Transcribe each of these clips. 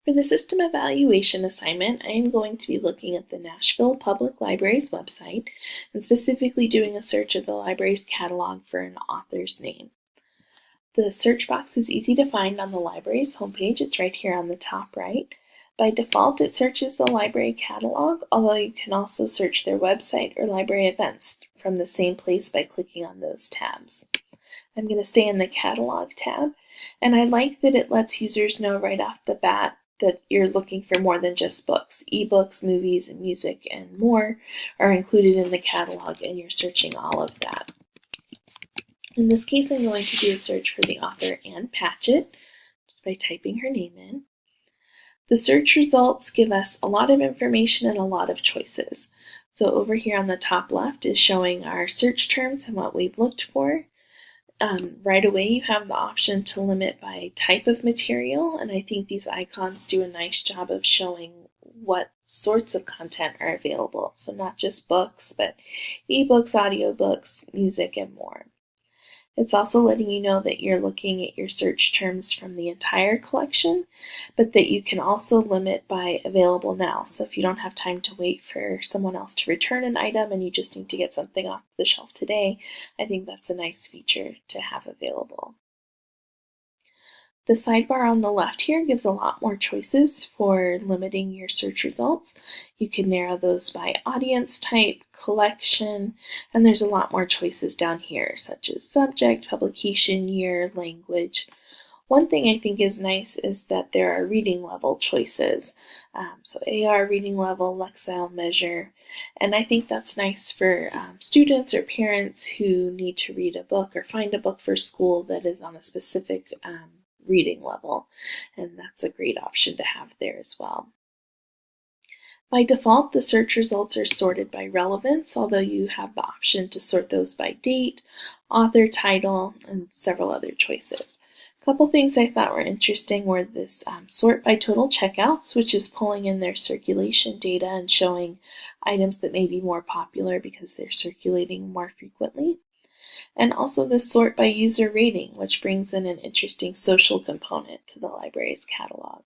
For the system evaluation assignment, I am going to be looking at the Nashville Public Library's website and specifically doing a search of the library's catalog for an author's name. The search box is easy to find on the library's homepage. It's right here on the top right. By default, it searches the library catalog, although you can also search their website or library events from the same place by clicking on those tabs. I'm going to stay in the catalog tab, and I like that it lets users know right off the bat that you're looking for more than just books. Ebooks, movies, and music, and more are included in the catalog, and you're searching all of that. In this case, I'm going to do a search for the author Ann Patchett, just by typing her name in. The search results give us a lot of information and a lot of choices. So over here on the top left is showing our search terms and what we've looked for. Right away, you have the option to limit by type of material, and I think these icons do a nice job of showing what sorts of content are available. So not just books, but ebooks, audiobooks, music, and more. It's also letting you know that you're looking at your search terms from the entire collection, but that you can also limit by available now. So if you don't have time to wait for someone else to return an item and you just need to get something off the shelf today, I think that's a nice feature to have available. The sidebar on the left here gives a lot more choices for limiting your search results. You can narrow those by audience type, collection, and there's a lot more choices down here, such as subject, publication, year, language. One thing I think is nice is that there are reading level choices. So AR reading level, Lexile measure, and I think that's nice for students or parents who need to read a book or find a book for school that is on a specific reading level, and that's a great option to have there as well. By default, the search results are sorted by relevance, although you have the option to sort those by date, author, title, and several other choices. A couple things I thought were interesting were this sort by total checkouts, which is pulling in their circulation data and showing items that may be more popular because they're circulating more frequently. And also the sort by user rating, which brings in an interesting social component to the library's catalog.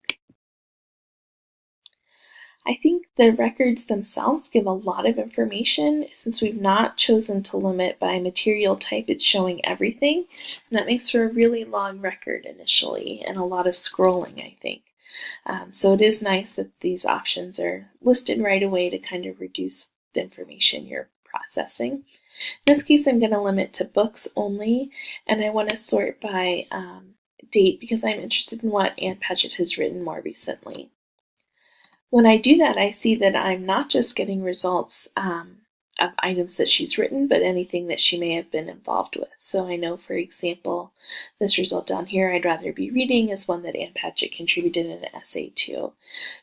I think the records themselves give a lot of information. Since we've not chosen to limit by material type, it's showing everything, and that makes for a really long record initially and a lot of scrolling, I think. So it is nice that these options are listed right away to kind of reduce the information you're processing. In this case, I'm going to limit to books only, and I want to sort by date because I'm interested in what Ann Patchett has written more recently. When I do that, I see that I'm not just getting results of items that she's written, but anything that she may have been involved with. So I know, for example, this result down here, I'd rather be reading, is one that Ann Patchett contributed an essay to.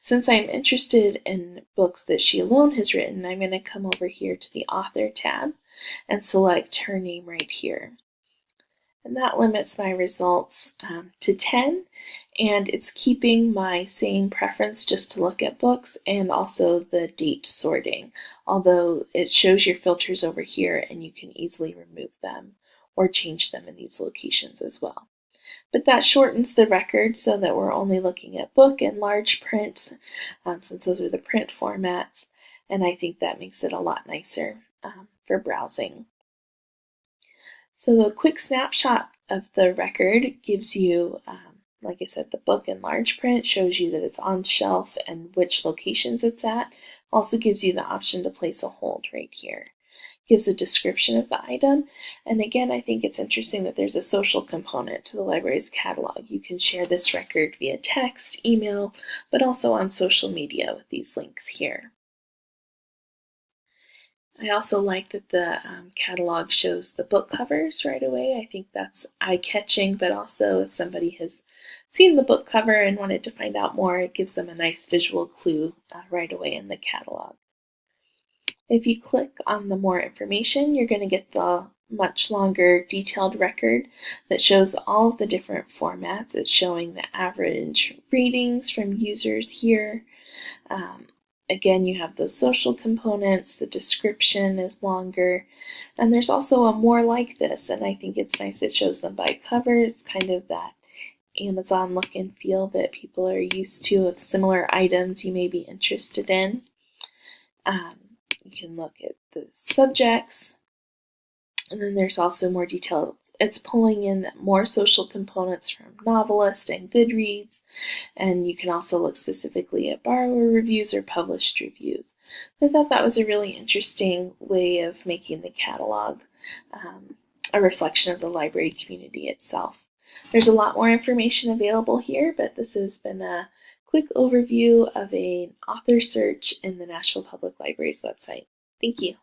Since I'm interested in books that she alone has written, I'm going to come over here to the author tab and select her name right here. And that limits my results to 10, and it's keeping my same preference just to look at books and also the date sorting, although it shows your filters over here and you can easily remove them or change them in these locations as well. But that shortens the record so that we're only looking at book and large print, since those are the print formats, and I think that makes it a lot nicer for browsing. So the quick snapshot of the record gives you, like I said, the book in large print, shows you that it's on shelf and which locations it's at. Also gives you the option to place a hold right here. Gives a description of the item, and again, I think it's interesting that there's a social component to the library's catalog. You can share this record via text, email, but also on social media with these links here. I also like that the catalog shows the book covers right away. I think that's eye-catching, but also if somebody has seen the book cover and wanted to find out more, it gives them a nice visual clue right away in the catalog. If you click on the more information, you're going to get the much longer detailed record that shows all of the different formats. It's showing the average ratings from users here. Again, you have those social components, the description is longer, and there's also a more like this, and I think it's nice it shows them by cover. It's kind of that Amazon look and feel that people are used to of similar items you may be interested in. You can look at the subjects, and then there's also more detail. It's pulling in more social components from Novelist and Goodreads, and you can also look specifically at borrower reviews or published reviews. So I thought that was a really interesting way of making the catalog a reflection of the library community itself. There's a lot more information available here, but this has been a quick overview of an author search in the Nashville Public Library's website. Thank you.